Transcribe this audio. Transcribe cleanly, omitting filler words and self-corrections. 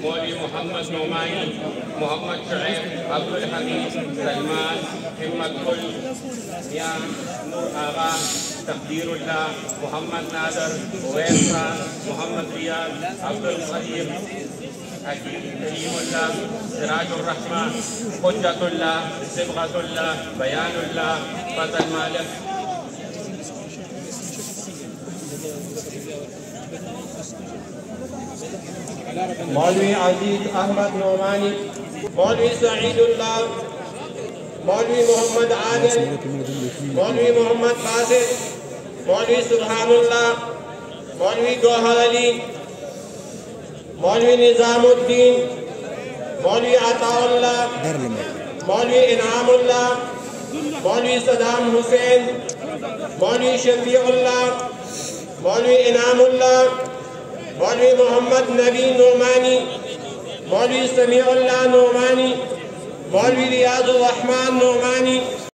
मौलवी मोहम्मद नोमानी, मोहम्मद शुएब, अब्दुल हमीद, सलमान, हिम्मतुल, मियां नूर आगा, तकदीरुल्लाह, मोहम्मद नादर, उवैस खान, मोहम्मद रियाज, अब्दुल करीम, करीमुल्लाह, सिराजुर रहमान, हुज्जतुल्लाह, सिबगतुल्लाह, बयानुल्लाह, फजल मालिक। मौलवी अजीज अहमद नोमानी, मौलवी सईदुल्लाह, मौलवी मोहम्मद आदिल, मौलवी मोहम्मद बासित, मौलवी सुभानुल्लाह, मौलवी गौहर अली, मौलवी निजामुद्दीन, मौलवी अताउल्लाह, मौलवी इनामुल्लाह, मौलवी सदाम हुसैन, मौलवी शफीउल्लाह, मौलवी इनामुल्लाह, मौलवी मोहम्मद नबी नोमानी, मौलवी समीउल्लाह नोमानी, मौलवी रियाजुर रहमान नोमानी।